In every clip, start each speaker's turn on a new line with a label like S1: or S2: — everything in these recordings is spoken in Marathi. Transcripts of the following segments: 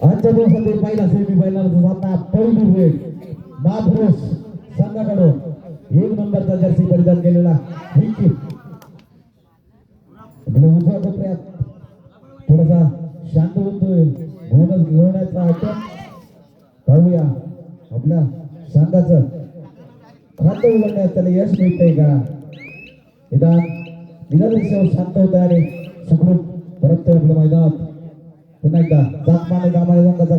S1: आजच्या दिवसातील पहिला सेमी फायनलचा सामना पहिली वेळ महापुरुष संघाकडून 1 नंबरचा जर्सी परिधान केलेला विकी आपल्या उजव्या कोपऱ्यात थोडासा शांत होतोय बोनस घेण्याचा अटेम्प्ट पाहूया आपल्या संघाचं खातं उघडण्यात त्याला यश मिळतंय का निदान शांत होत आहे आणि सुखरूप परत आपल्या मैदानात पुन्हा एकदा जातमाने गामाने संघाचा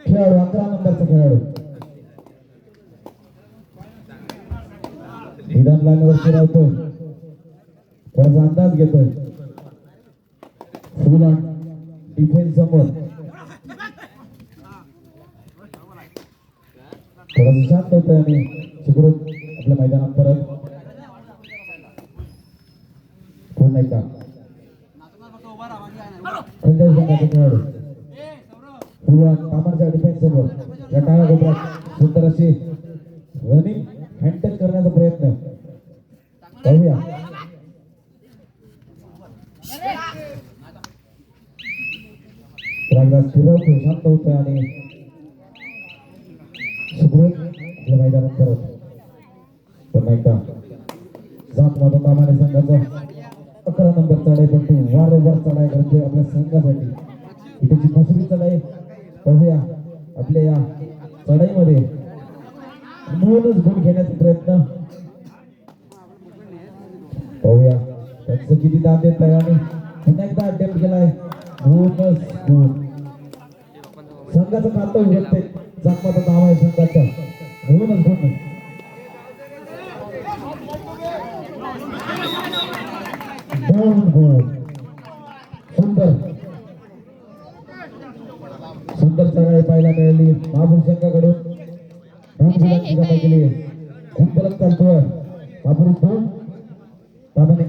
S1: खेळाडू 11 नंबरचा खेळाडू निदान लाईनवर फिरवतोय थोडासा अंदाज घेतोय फुल ऑन डिफेन्स समोर थोडासा शांत होतोय आणि सुखरूप आपल्या मैदानात परत पुन्हा एकदा खेळाडू फुल ऑन कामांच्या डिफेन्स समोर या डाव्या कोपऱ्यात सुंदर अशी रनिंग हँडटच करण्याचा प्रयत्न पाहूया फिरवतो शांत होत आणि सुखरूप आपल्या मैदानात परत पुन्हा एकदा जात माझा कामाने संघाचा 11 नंबर चढाई पण वारंवार चढाई करतोय आपल्या संघासाठी इथे दुसरी चढाई पाहूया आपल्या या चढाईमध्ये म्हणूनच गुण घेण्याचा प्रयत्न पाहूया त्यांचं किती दाब देत आहे आणि पुन्हा एकदा अटेम्प्ट केलाय बोनस गुण संघाचं खातं उघडते जखमाचं नाव आहे संघाचं म्हणूनच गुण दोन गुण सुंदर सुंदर चढाई पाहायला मिळाली महापुरुष संघाकडून गुणांची कमाई केली खूप परत चालतोय महापुरुष 2 तामाने 1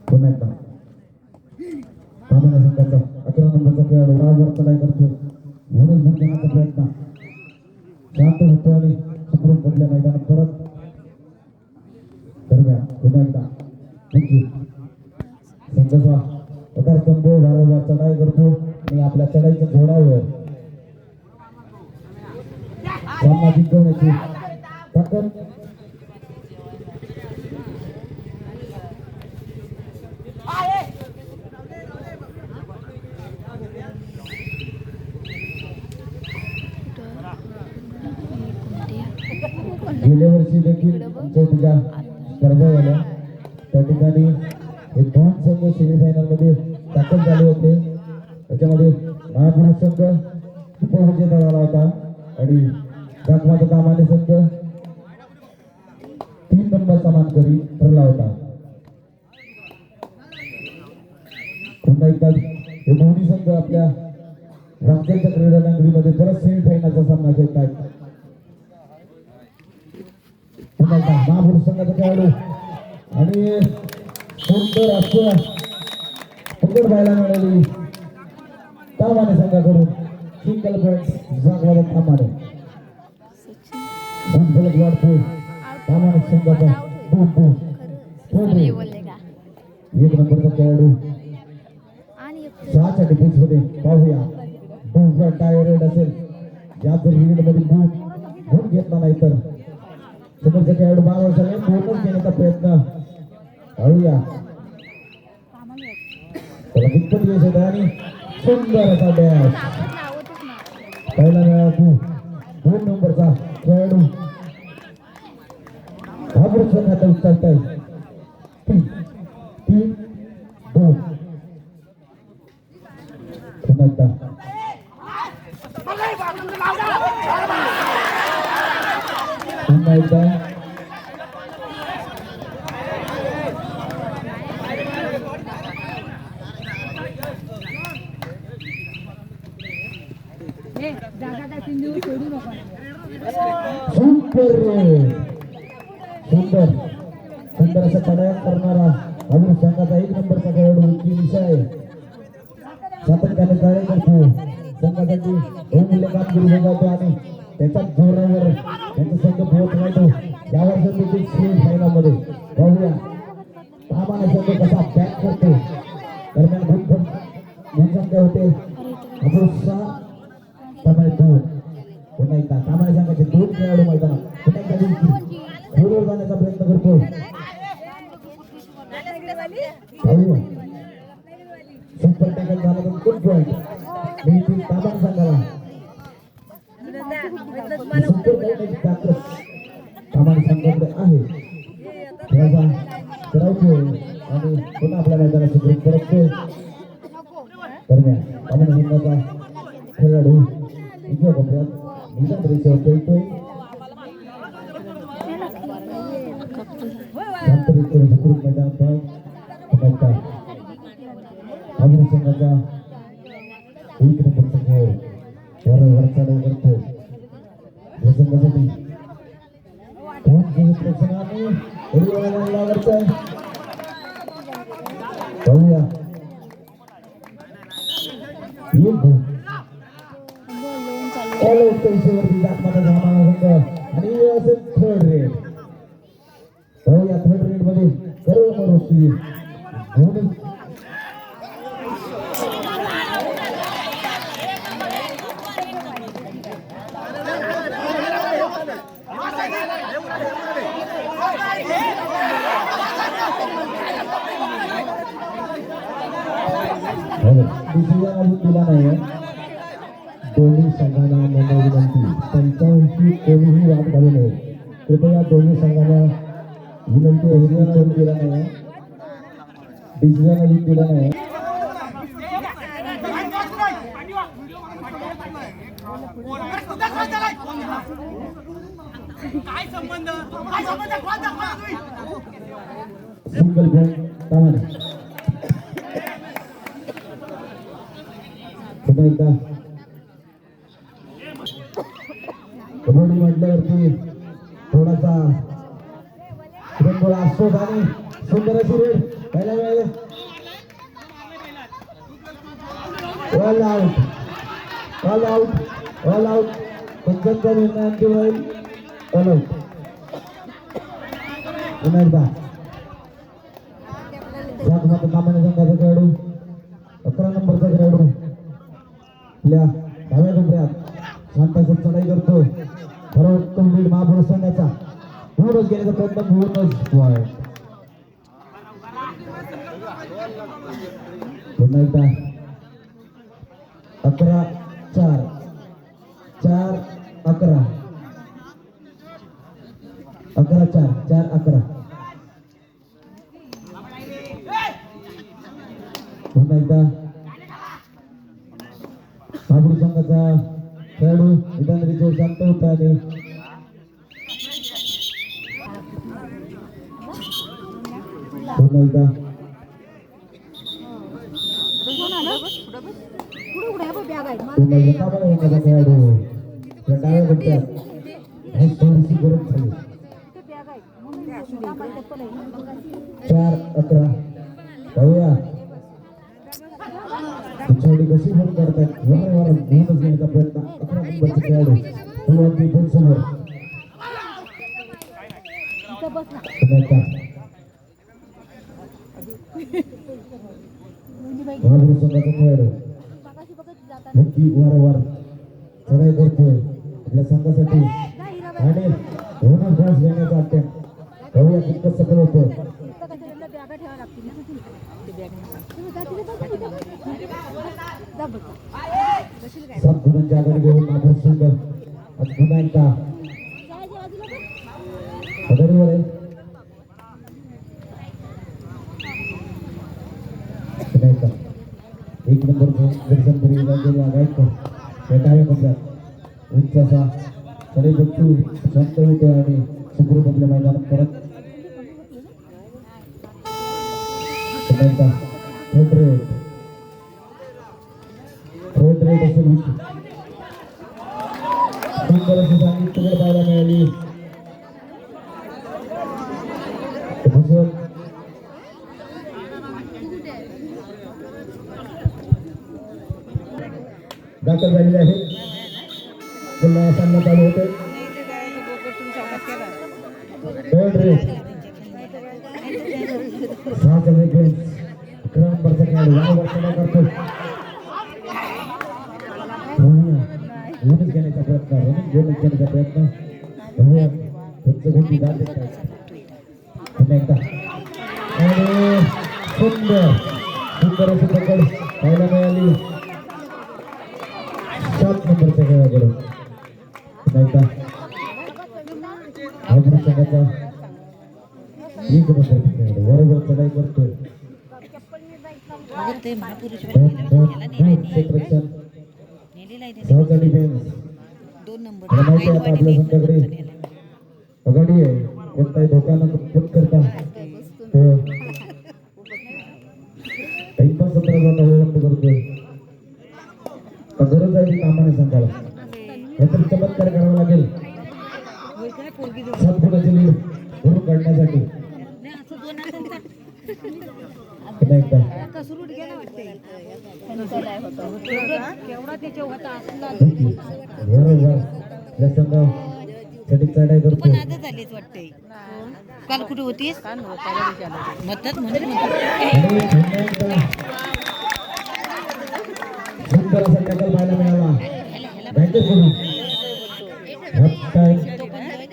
S1: पुन्हा एकदा तामाने संघाचा 11 नंबरचा खेळाडू राजवर चढाई करतोय म्हणून गुण घेण्याचा प्रयत्न शांत होतो आणि सुखरूप आपल्या मैदानात परत दरम्यान पुन्हा एकदा संघाचा पदार्थ वारंवार चढाई करतो आणि आपल्या चढाईच्या जोडावर सामना जिंकवण्याची ताकद गेल्या वर्षी देखील तुझ्या स्पर्धा झाल्या त्या ठिकाणी हे 2 संघ सेमीफायनल मध्ये दाखल झाले होते त्याच्यामध्ये महापुरुष संघ उपविजेता झाला होता आणि जखमाचा कामाने संघ 3 नंबरचा मानकरी ठरला होता पुन्हा एकदा हे दोन्ही संघ आपल्या राज्याच्या क्रीडा नगरीमध्ये परत सेमीफायनलचा सामना खेळत आहेत पुन्हा एकदा महापुरुष संघाचा खेळाडू आणि सुंदर असं पकड पाहायला मिळाली तामाने संघाकडून सिंगल पॉईंट जागवादा तामाने फलक वाढतोय तामाने संघाचा 1 नंबरचा खेळाडू 6च्या डिफेन्स मध्ये पाहूया बहुगा टायरेड असेल या जर लीड मध्ये गुण घेतला नाही तर समोरचा खेळाडू 12 वर्षाने बोनस घेण्याचा प्रयत्न पाहूया त्याला कितपत यश येत आणि सुंदर असा डॅश पहिला मिळाला 2 नंबरचा खेळाडू महापुरुष संघाचा उचलताय 3-2 पुन्हा एकदा पुन्हा एकदा सुंदर सुंदर असा चढाई करणारा अजून संघाचा 1 नंबरचा खेळाडू विषय सातत्याने चढाई करतो संघासाठी बहुमूल्य कामगिरी बजावतो आणि त्याच्या जोरावर त्यांचा संघ पोहोच राहतो यावर वर्षात देखील सेमीफायनलमध्ये पाहूया तामाने संघ कसा बॅक करतो. दरम्यान गुणसंख्या होते अपुष्या त्यामुळे दोन पुन्हा एकदा तामाने संघाचे दोन खेळाडू मैदानात पुन्हा एकदा जिंकली पुढे जाण्याचा प्रयत्न करतो. सुपर टॅकल झाला तर गुड पॉईंट मिळतील तामाने संघाला. सुपर टॅकलची ताकद तामाने संघाकडे आहे. खेळाचा करायचो आणि पुन्हा आपल्या मैदानात सुधारित करतोय. दरम्यान तामाने संघाचा खेळाडू इथे बघूयात निजाम रेषेवर खेळतोय. सुखरूप मैदानात तामाने संघाचा एक नंबरचा खेळ वर चढाई करतो. या संघासाठी कोण प्रेक्षकांनी लावरचं पाहूया आणि थर्ड रेड पाहूया. थर्ड रेड मध्ये सर्व गोष्टी दिला नाही. दोन्ही संघांना मनोविनंती 85 कोणीही वाद घालू नये. कृपया दोन्ही संघांना विनंती अजून दिला नाही. डिसिजन अजून दिला नाही. सिंगल पॉइंट तामाने पुन्हा एकदा कबड्डी म्हटल्यावरती थोडासा गोळा असतो आणि सुंदर अशी रेड पहिल्या वेळेस all out all out all out पंचांचा निर्णय अंतिम होईल. ऑल आउट पुन्हा एकदा तामाने संघाचा खेळाडू 11 नंबरचा खेळाडू आपल्या डाव्या कोपऱ्यात शांताचा चढाई करतो. सर्वोत्तम लीड महापुरुष संघाचा पूर्णच गेल्याचा प्रयत्न पूर्णच पॉईंट. पुन्हा एकदा 11-4 4-11 11-4 4-11 पुन्हा एकदा महापुरुष संघाचा खेळाडू निदानरीचे शांत होता आणि पुन्हा एकदा खेळाडू डाव्या कोपऱ्यात थोडीशी गरज झाली. 4-11 पाहूया पिछाडी कशी बंद करतात. वारंवार घेऊनच घेण्याचा प्रयत्न 11 नंबरचे खेळाडू सुरुवाती पोहोचवर महापुरुष संघाचा खेळाडू मुक्की वारंवार चढाई करतोय आपल्या संघासाठी आणि बोनस पॉइंट्स घेण्याचा अटेम्प्ट पाहूया कितपत सफल होतो. सात गुणांच्या आघाडी घेऊन महापुरुष संघ आज पुन्हा एकदा आघाडीवर आहे. एक नंबर दर्शन करी गायकवाड त्या डाव्या कोपऱ्यात उंच असा चढाईपट्टू शांत होतो आणि सुखरूप आपल्या मैदानात परत थर्ड रेड असेल सुंदर अशी चांगली तुकड पाहायला मिळाली. दाखल झालेले आहे. पुन्हा सामना चालू होतोय. थर्ड रेस 6 सेकंड क्रमांकाचा खेळ वारंवार चढाई करतो रनिंग घेण्याचा प्रयत्न बघूया कोणत्या गोष्टी दाद देत आहेत पुन्हा एकदा आणि सुंदर अशी पकड पाहायला मिळाली 7 नंबरच्या खेळाकडून पुन्हा एकदा संघाचा 1 नंबरचा खेळाडू बरोबर चढाई करतोय सहजा डिफेन्स
S2: 2 नंबर
S1: माहिती आहे आता आपल्या संघाकडे आघाडी आहे कोणताही धोका न पत्करता तो टाइमपास सत्राचा अवलंब करतोय गरज आहे ती कामाने संघाला काहीतरी चमत्कार करावा लागेल 7 फुटाची लीड भरून काढण्यासाठी पुन्हा एकदा बरोबर या संघासाठी चढाई करतो
S2: पण आता झालीच वाटते काल कुठे होतीस म्हणतात म्हणून
S1: सुंदर असा टॅकल पाहायला मिळाला बँकेकडून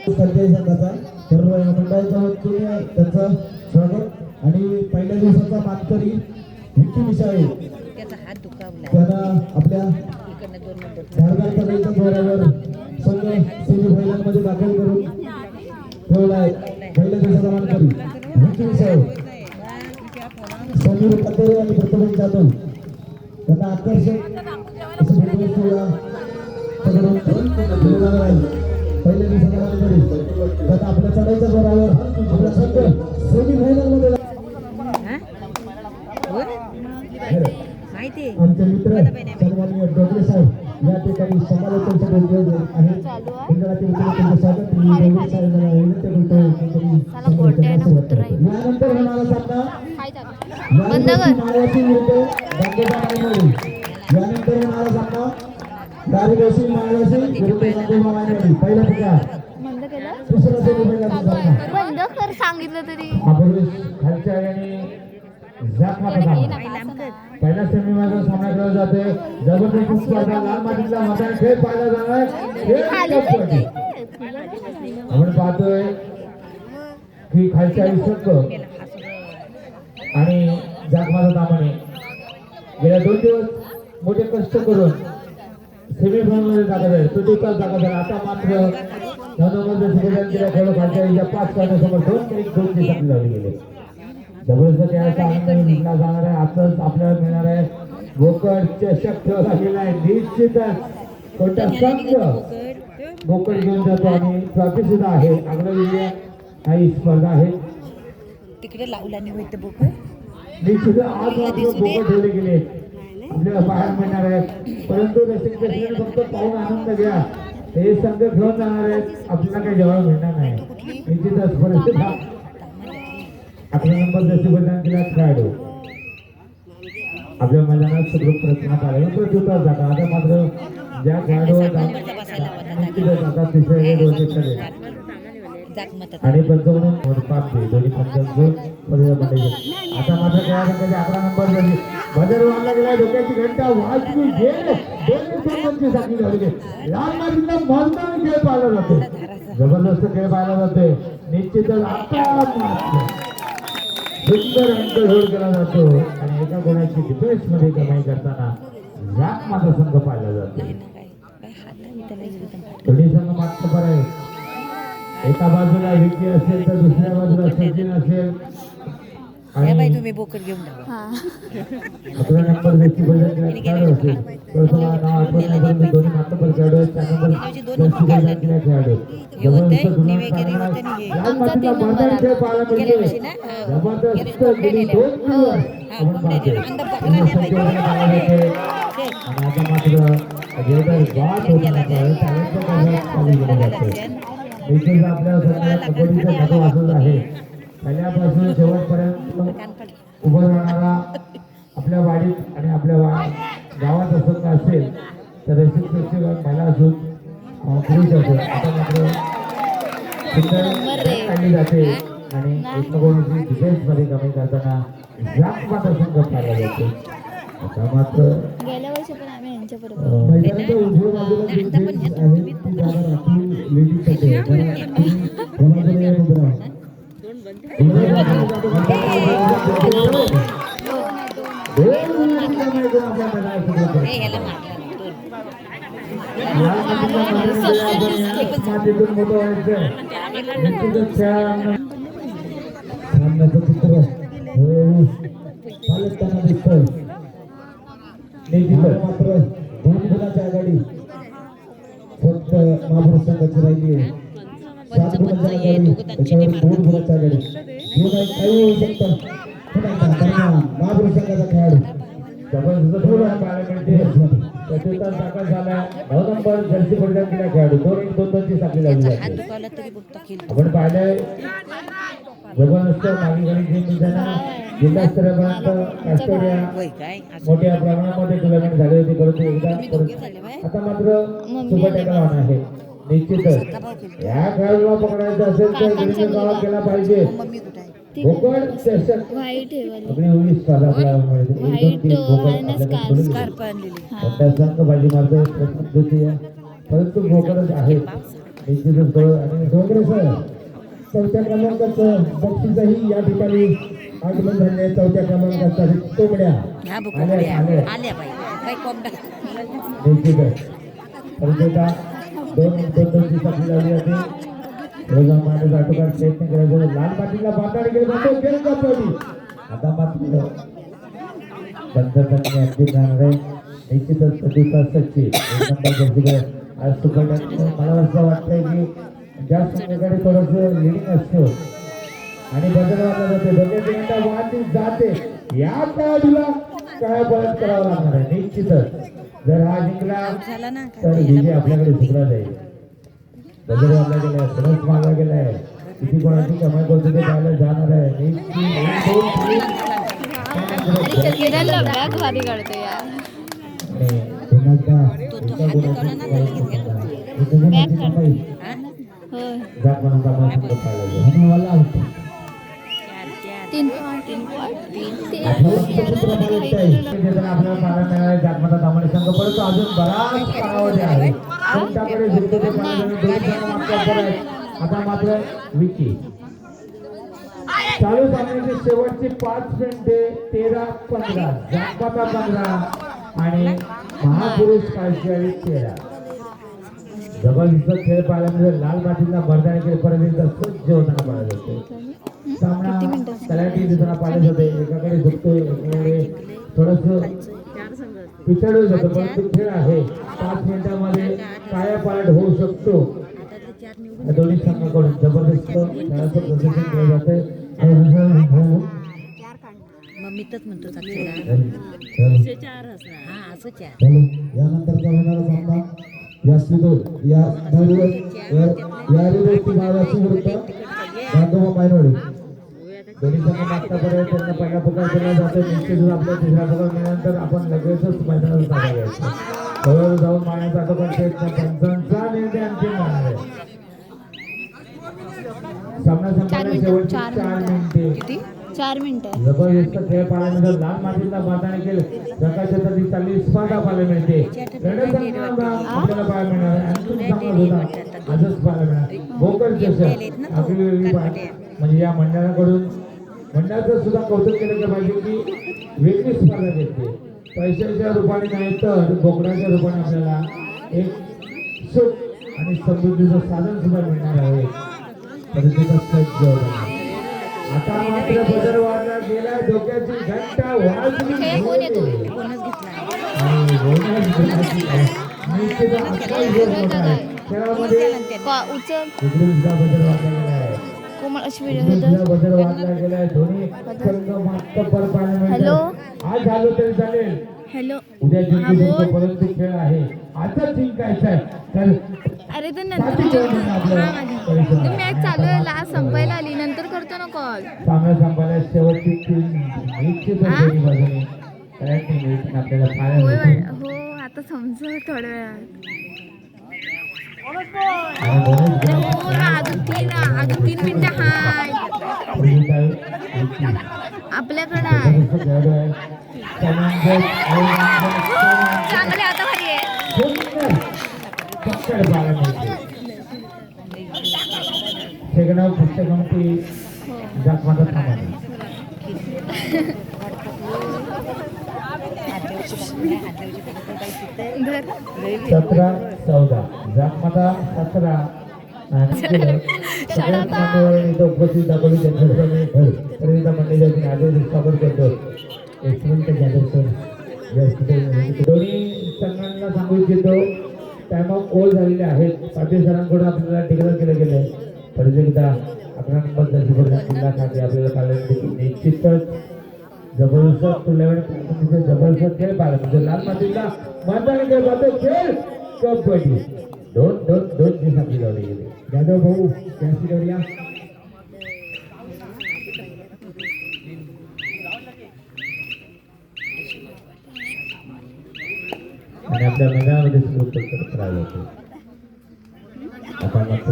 S1: संघाचा सर्व मंडळाच्या वतीने त्यांचं स्वागत आणि पहिल्या दिवसाचा मानकरी विकी मिसाळे
S2: त्याचा हात दुखावला
S1: त्यांना आपल्या
S2: इकडनं 2 नंबर
S1: धारदार पदवीच्या जोरावर संघ सेमीफायनलमध्ये दाखल करून ठेवलाय पहिल्या दिवसाचा मानकरी विकी मिसाळे समीर पत्तरे आणि प्रथमेश जाधव त्यांना आकर्षक असं भेटवस्तूला पकडून दिलं आहे पहिल्या दिवसाचा मानकरी आता आपल्या चढाईच्या जोरावर आपला संघ सेमीफायनलमध्ये
S2: माहिती
S1: आमचे मित्र सन्माननीय डोगरे साहेब या ठिकाणी समालोचनसाठी उपयोग आहेत मंडळातील तुमचे स्वागत मी डोगरे साहेब विनंती करतो यानंतर होणारा सामना मायावती विरुद्ध गंगोबा मायनवडी यानंतर होणारा सामना गारीदेशी मायावती विरुद्ध गंगोबा मायनवडी पहिला प्रकार दुसरा सेमीफायनलचा सामना
S3: बंद कर सांगितलं तरी
S1: आपण खालच्या आणि जाखमाचा सामना पहिल्या सेमीमध्ये सामना केला जाते जबरदस्त स्पर्धा लाल मातीतला मैदान खेळ पाहिला जाणार आपण पाहतोय की खालच्या संघ आणि जाखमाचा दामने गेल्या 2 दिवस मोठे कष्ट करून सेमीफायनलमध्ये दाखल आहे तो तास दाखल झाला आता मात्र 9 नंबरच्या सेमीफायनल केल्या खेळ खालच्या 5 करण्यासमोर 2 दिवसांनी लावले गेले जबरदस्त खेळाचा आनंद घेतला जाणार आहे आताच आपल्याला मिळणार आहे बोकड चषक ठेवला गेला आहे निश्चितच कोणता संघ बोकड घेऊन जातो आणि ट्रॉफी सुद्धा आहे आग्रह ही स्पर्धा आहे
S2: तिकडे लावला नाही होईल बोक
S1: निश्चित आज मात्र बोकड ठेवले गेले आपल्याला बाहेर मिळणार आहे परंतु रसिक प्रेक्षकांनी फक्त पाहून आनंद घ्या हे संघ घेऊन जाणार आहेत आपल्याला काही जेव्हा मिळणार नाही निश्चितच परिस्थिती 11 नंबर जशी बदलान केला खेळाडू आपल्या मैदानात सगळं प्रयत्नात आले प्रत्युत्तर जाता आता मात्र ज्या खेळाडूवर निश्चितच आता तिसऱ्या आणि पंचावन्न 5 दोन्ही पंचावन्न आता मात्र खेळाडूंमध्ये 11 नंबर झाली बदल वाढला गेला डोक्याची घंटा वाजवी गेले दोन्ही संघांची साखळी झाली लाल मातीतला मर्दानी खेळ पाहिला जातो जबरदस्त खेळ पाहिला जातोय निश्चितच आता सुंदर अंक होल्ड केला जातो आणि एका गुणाची डिफेन्स मध्ये कमाई करताना जात माझा संघ पाहिला जातो दोन्ही संघ मागचं पर आहे एका बाजूला विकी असेल तर दुसऱ्या बाजूला सचिन असेल
S2: आणि तुम्ही बोकड घेऊन जा
S1: 11 नंबर व्यक्ती बदल खेळाडू असेल दोन्ही मात्र खेळाडू आहेत 4 नंबर खेळाडू जबरदस्त लाल मातीला मैदान खेळ पाहायला मिळते जबरदस्त गेली 2 दिवस आपण पाहतोय आणि आता मात्र जोरदार वाद होताना निश्चित आपल्या सगळ्या कबड्डीचा महत्व असंच आहे पहिल्यापासून शेवटपर्यंत उभं राहणारा आपल्या वाडीत आणि आपल्या गावात असं असेल तर रसिक प्रेक्षक महिला असून पुरुष असेल आता मात्र काढली जाते आणि एकमेकांची डिफेन्स मध्ये कमी करताना जास्त मात्र संघ पाहिला जातो. आता मात्र
S3: गेल्या वर्षी पण आम्ही यांच्या बरोबर
S1: मैदानाच्या उजव्या बाजूला जी बेंच आहे ती जागा राखीव लेडीजसाठी आहे. जरा तुम्ही कोणाकडे या उभं राहा. उजव्या बाजूला दोन मुलींच्या मैदानात आपल्या मैदानात सुरू
S2: ए, ह्याला मारलं दोन.
S1: मातीतून मोठं व्हायचं निश्चितच सामन्याचं चित्र हळूहळू पालटताना दिसतंय. निश्चितच मात्र 2 गुणाच्या आघाडी फक्त महापुरुष संघाची राहिली आहे. 7 गुणाच्या आघाडी त्याच्यावर 2 गुणाच्या आघाडी जे काही होऊ शकतं. महापुरुष संघाचा खेळाडू जबरदस्त थोडा पाहायला मिळते. त्याचा दाखल झाला 9 नंबर जर्सी परिधान केला खेळाडू 2-1-2-2 ची साखळी लावली
S2: हात
S1: जाते.
S2: दुखावला तरी बघता खेळ.
S1: आपण पाहिलंय जबरदस्त मागील गणित मैदाना जिल्हास्तरापर्यंत ऑस्ट्रेलिया
S2: होय काय असं
S1: मोठ्या प्रमाणामध्ये टुर्नामेंट झाले होते परंतु एकदा
S2: दोघे झाले बाय.
S1: आता मात्र सुपर टॅकल ऑन आहे. निश्चितच या खेळाडूला पकडायचं असेल तर गणित गावात केला पाहिजे.
S2: मम्मी कुठे आहे?
S1: भोकड चषक
S3: व्हाईट हेवाली
S1: आपली 19 स्पर्धा आपल्याला मिळते. 1-2-3 भोकड
S3: आणि
S1: आपल्याकडे
S3: स्कार्फ.
S1: सोडून
S2: कार
S1: दिली.
S2: बांधलेली.
S1: मोठा संघ बाजी मारतोय प्रथम द्वितीय परंतु भोकडच आहे. निश्चितच आणि डोंगरे सर 4थ्या क्रमांकाचं बक्षीसही या ठिकाणी आगमन झाले. 4थ्या क्रमांकाचा तोमड्या
S2: ह्या
S1: आल्या
S2: बुकोबड्या
S1: आल्या
S2: आल्या बाई. काय कोंबडा.
S1: निश्चितच परंतु आता 2-1-2-2 ची साखळी लावली जाते. रोजा माने आटोकाट प्रयत्न करायचा लाल पाटीलला बांधाडी गेली जातो गेम कापली. आता मात्र पंचांनी अगदी जाणार आहे. निश्चितच प्रतिभा सच्ची 1 नंबर जर्सीकडे आज सुपर टॅकल मला असं वाटतंय की ज्या संघाकडे थोडंसं लिडिंग असतं आणि बदल वाटला जाते बघा वाढती जाते. या खेळाडूला काय परत करावं लागणार आहे. निश्चितच जर हा जिंकला
S2: झाला ना
S1: तर विजय आपल्याकडे सुधरा जाईल. बदल वाढला गेलाय सरस मारला गेलाय किती कोणाची कमाई करतो ते पाहायला जाणार आहे.
S3: किरणला बॅग भारी काढतो यार. होय. 3
S1: आपल्याला पाहायला मिळाले जागमाता दामणे संघ परंतु अजून बराच कालावधी आहे. कोणत्याकडे जिंकतो ते पाहायला मिळेल. 2 जण मागतात आहेत. आता मात्र विकी चालू सामन्याची शेवटची 5 मिनिटे 13-15 जागमाता 15 आणि महापुरुष काळशिवाळी 13. जबरदस्त खेळ पाहायला मिळेल. लाल मातीला बरदाणे केले परत एकदा सज्ज होताना पाहायला जातो. सामना तलाठी दिसताना पाहिलं जाते. एकाकडे झुकतोय एकाकडे थोडस पिछाडून जातो परंतु खेळ आहे. 5 मिनिटांमध्ये काय पालट होऊ शकतो. या दोन्ही संघाकडून जबरदस्त खेळाचं प्रदर्शन केलं जाते.
S2: मम्मीतच म्हणतो साक्षीला. हा असं चार.
S1: यानंतरचा होणारा सामना या दोन्ही संघ मागतापर्यंत त्यांना पहिला पुकार केला जातो. निश्चितच आपल्या तिसरा पुकार मिळाल्यानंतर आपण लगेचच मैदानात जागा घ्यायचं. हळूहळू जाऊन मारण्याचा आपण प्रयत्न पंचांचा निर्णय अंतिम राहणार आहे. सामना संपल्याच्या शेवटची 4 मिनिटे
S3: 4 मिनिटं.
S1: जबरदस्त खेळ पाहायला मिळतो. लाल मातीला बांधणे केलं प्रकाशाची चालली स्पर्धा पाहायला मिळते. आपल्याला पाहायला मिळणार आहे. अंतिम सामना होता आजच पाहायला मिळणार. भोकर चषक आपली वेगळी म्हणजे या मंडळाकडून मंडळाचं सुद्धा कौतुक केलं गेलं पाहिजे की वेगळी स्पर्धा घेतली. पैशाच्या रूपाने नाही तर बोकडाच्या रूपाने आपल्याला एक सुख आणि समृद्धीचं साधन सुद्धा मिळणार आहे. परिस्थिती सज्ज होता. आता मात्र बदल वाढला गेला. डोक्याची घंटा वाजली
S3: हे कोण येतो?
S2: बोनस घेतला.
S1: आणि बोनस घेण्याची आहे. निश्चित आता जोर मोठा आहे. खेळामध्ये
S3: उचल
S1: सुद्धा बदल वाढला गेला आहे.
S3: कोमल अशी
S1: सुद्धा बदल वाढला गेला आहे. दोन्ही संघ मागचं पर पाहायला मिळतात. आज झालं तरी चालेल.
S3: हॅलो
S1: उद्या जिंकू शकतो परंतु खेळ आहे. आता जिंकायचं आहे तर
S3: अरे तर
S1: साथी खेळ म्हणून आपलं परिश्रम आहे.
S3: मॅच चालू आहे. लास्ट संपायला आली नंतर करतो ना कॉल.
S1: सामना संपायला शेवटची 3 निश्चितच दोन्ही बाजूने तयारी मिळतील आपल्याला पाहायला मिळतो.
S3: हो आता समजलं थोड्या वेळात.
S1: आणि बोनस
S3: हो ना अजून 3 अगं 3 मिनिटं हाय आपल्याकडं आहे चांगले आता भारी आहे
S1: सेकंड पुस्तकांची जातमाता थांबा
S3: घर
S1: 17-14 जातमाता 17 आणि सगळ्यात मान्यवर इथं उपस्थित दाखवली त्यांच्यासाठी परिणिता मंडळीच्या आदेश स्वागत करतो एक्सलेंट गॅदर दोन्ही संघांना सांगू इच्छितो टाइम ऑफ कॉल झालेले आहेत पाटील सरांकडून आपल्याला डिक्लेअर केलं गेलं प्रतियोगिता 11 नंबर जिल्ह्यासाठी आपल्याला काढण्यासाठी निश्चितच जबरदस्त टुर्नामेंट जबरदस्त खेळ पाहिला म्हणजे लाल मातीला मैदानी खेळ पाहतो खेळ कबड्डी दोन दिवसांची लावली गेली जाधव भाऊ त्यांची करूया आणि आपल्या मैदानामध्ये सुरू करायला होते आता मात्र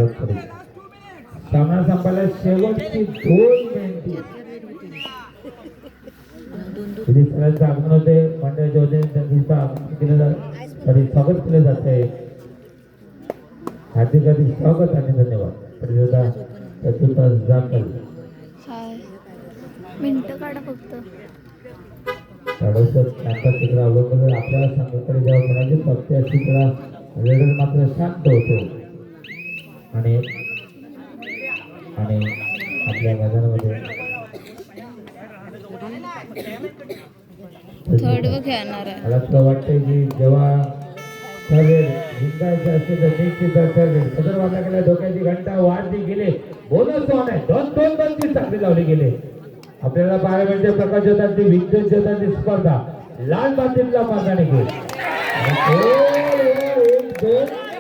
S1: सामना संपायला शेवटची 2 मिनिटे सगळ्यांचं आगमन होते मंडळाच्या वतीने त्यांचं आगमन केलं जातं स्वागत केलं जात आहे हार्दिक स्वागत आणि धन्यवाद प्रतियोगिता चतुर्थ दाखल
S3: हाय मिनिटं काढा फक्त
S1: तिकडे अवलंबून आपल्याला संघाकडे जेव्हा म्हणाले फक्त तिकडा वेळ मात्र शांत होतो आणि आपल्या मैदानामध्ये
S3: थर्ड व खेळणार आहे
S1: मला असं वाटतंय की जेव्हा जिंकायचं असेल तर निश्चित सदर वाटाकडे डोक्याची घंटा वाढली गेले बोनस ऑन आहे 2 बंदी चांगली लावली गेले आपल्याला पाहायला म्हणजे प्रकाश ज्योतांची विद्युत ज्योतांची स्पर्धा लाल मातीतला मैदानी खेळ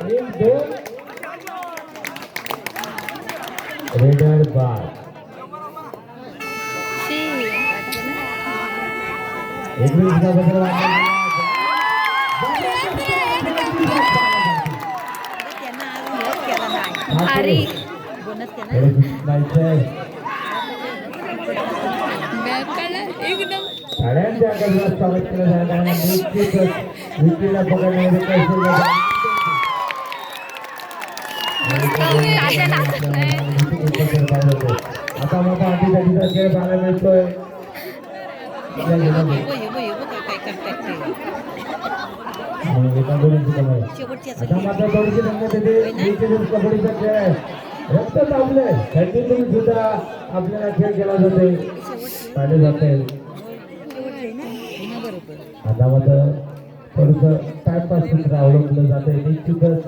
S1: 1-2 रेडर बार
S3: भारी एकदम
S1: साड्यांच्या गरजा स्वागत केलं जाणार आहे निश्चितच विक्रीला पकडण्यामध्ये कैसे आता मोठा अटीतटीचा खेळ पाहायला मिळतोय आता मात्र थोडीशी रंगत येते कबड्डीचा खेळ आहे रक्त तापलंय थंडीतून सुद्धा आपल्याला खेळ केला जाते पाहिले जाते आता मात्र थोडस टाइमपास सूत्र अवलंबलं जाते निश्चितच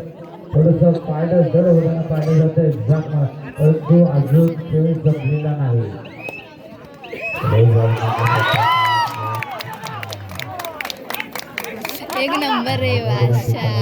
S1: थोडस पायडं जड होताना पाहिलं जाते परंतु अजून खेळ संपलेला नाही
S3: एक नंबर रे बादशाह